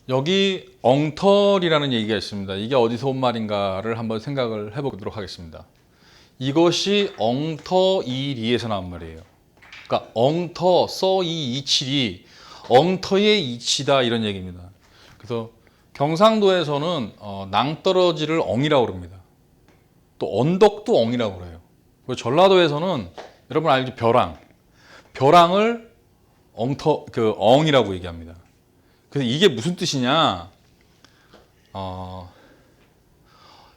여기 엉터리라는 얘기가 있습니다. 이게 어디서 온 말인가를 한번 생각을 해보도록 하겠습니다. 이것이 엉터이리에서 나온 말이에요. 그러니까 엉터, 써이, 이칠이 엉터의 이치다 이런 얘기입니다. 그래서 경상도에서는 낭떠러지를 엉이라고 그럽니다. 또 언덕도 엉이라고 그래요. 그리고 전라도에서는 여러분 알죠? 벼랑을 엉이라고 얘기합니다. 그래서 이게 무슨 뜻이냐?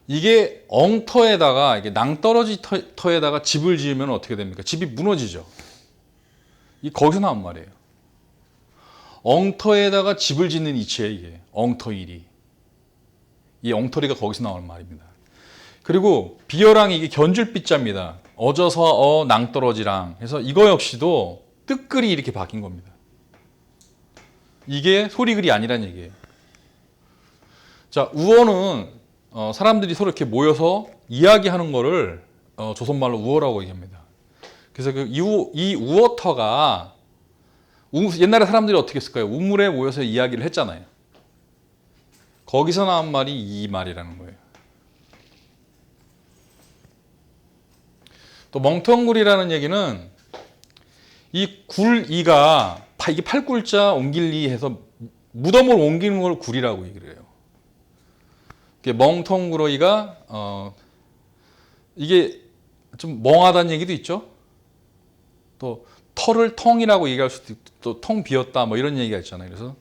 이게 엉터에다가 이게 낭떠러지 터에다가 집을 지으면 어떻게 됩니까? 집이 무너지죠. 이 거기서 나온 말이에요. 엉터에다가 집을 짓는 이치예요, 이게. 엉터일이. 이 엉터리가 거기서 나오는 말입니다. 그리고 비어랑 이게 견줄비자입니다. 어져서 낭떠러지랑 해서 이거 역시도 뜻글이 이렇게 바뀐 겁니다. 이게 소리글이 아니란 얘기예요. 자, 우어는 사람들이 서로 이렇게 모여서 이야기하는 거를 조선말로 우어라고 얘기합니다. 그래서 이 우어터가 옛날에 사람들이 어떻게 했을까요? 우물에 모여서 이야기를 했잖아요. 거기서 나온 말이 이 말이라는 거예요. 또 멍텅구리라는 얘기는 이 굴이가 이게 팔굴자 옮길리 해서 무덤을 옮기는 걸 굴이라고 얘기를 해요. 멍텅구러기가 이게 좀 멍하다는 얘기도 있죠. 또 털을 텅이라고 얘기할 수도 있고 또 텅 비었다 뭐 이런 얘기가 있잖아요. 그래서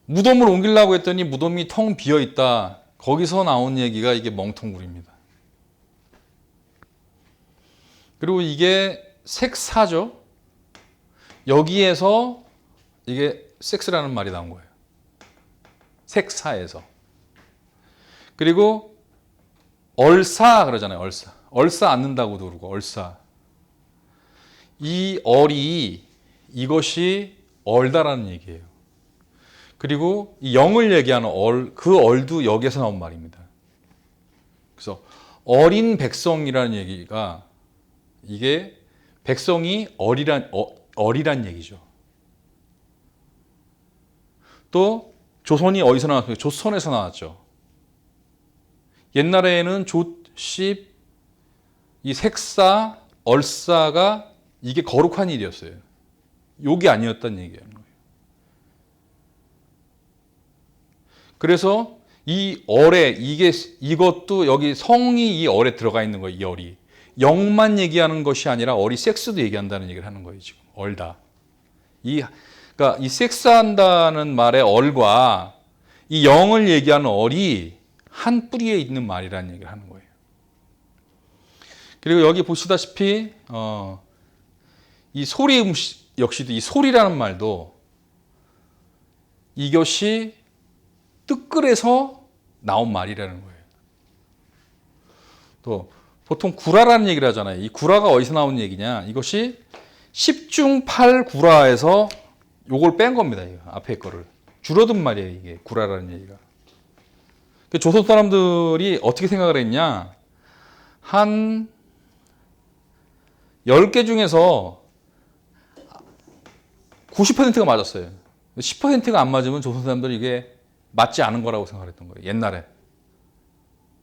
무덤을 옮기려고 했더니 무덤이 텅 비어 있다. 거기서 나온 얘기가 이게 멍텅구리입니다. 그리고 이게 색사죠. 여기에서 이게 섹스라는 말이 나온 거예요. 색사에서. 그리고 얼사 그러잖아요. 얼사 않는다고도 그러고 얼사. 이 얼이 이것이 얼다라는 얘기예요. 그리고 이 영을 얘기하는 그 얼도 여기에서 나온 말입니다. 그래서 어린 백성이라는 얘기가 이게 백성이 어리란 얘기죠. 또 조선이 어디서 나왔어요? 조선에서 나왔죠. 옛날에는 조씨, 이 색사, 얼사가 이게 거룩한 일이었어요. 욕이 아니었다는 얘기예요. 그래서 이 얼에 이것도 여기 성이 이 얼에 들어가 있는 거예요. 이 얼이 영만 얘기하는 것이 아니라 얼이 섹스도 얘기한다는 얘기를 하는 거예요. 지금 얼다. 그러니까 이 섹스한다는 말의 얼과 이 영을 얘기하는 얼이 한 뿌리에 있는 말이라는 얘기를 하는 거예요. 그리고 여기 보시다시피 이 소리 역시도 이 소리라는 말도 이것이 뜻글에서 나온 말이라는 거예요. 또 보통 구라라는 얘기를 하잖아요. 이 구라가 어디서 나온 얘기냐? 이것이 10중 8구라에서 요걸 뺀 겁니다. 이거 앞에 거를 줄어든 말이에요. 이게 구라라는 얘기가. 조선 사람들이 어떻게 생각을 했냐? 한 10개 중에서 90%가 맞았어요. 10%가 안 맞으면 조선 사람들이 이게 맞지 않은 거라고 생각했던 거예요. 옛날에.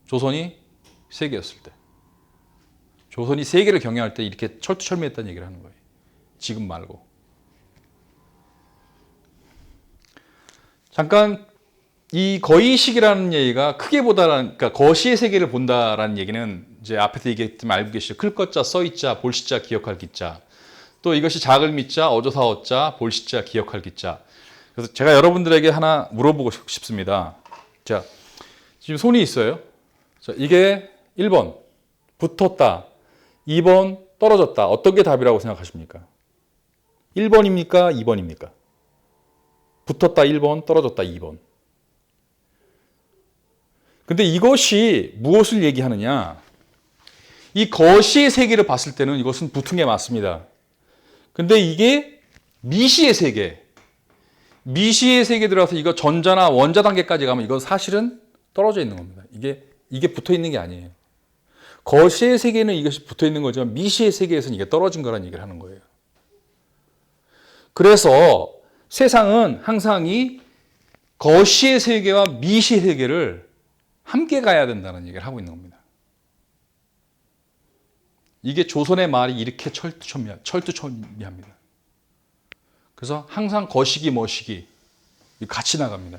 조선이 세계였을 때. 조선이 세계를 경영할 때 이렇게 철두철미했다는 얘기를 하는 거예요. 지금 말고. 잠깐 이 거의식이라는 얘기가 크게 보다라는, 그러니까 거시의 세계를 본다라는 얘기는 이제 앞에서 얘기했지만 알고 계시죠. 클 것자, 써있자, 볼시자, 기억할 기자. 또 이것이 작을 미자, 어조사 어자, 볼시자, 기억할 기자. 그래서 제가 여러분들에게 하나 물어보고 싶습니다. 자, 지금 손이 있어요. 자, 이게 1번 붙었다, 2번 떨어졌다. 어떤 게 답이라고 생각하십니까? 1번입니까? 2번입니까? 붙었다 1번, 떨어졌다 2번. 근데 이것이 무엇을 얘기하느냐? 이 거시의 세계를 봤을 때는 이것은 붙은 게 맞습니다. 근데 이게 미시의 세계, 미시의 세계에 들어가서 이거 전자나 원자 단계까지 가면 이건 사실은 떨어져 있는 겁니다. 이게 붙어 있는 게 아니에요. 거시의 세계는 이것이 붙어 있는 거지만 미시의 세계에서는 이게 떨어진 거라는 얘기를 하는 거예요. 그래서 세상은 항상 이 거시의 세계와 미시의 세계를 함께 가야 된다는 얘기를 하고 있는 겁니다. 이게 조선의 말이 이렇게 철두철미합니다. 그래서 항상 거시기 머시기 같이 나갑니다.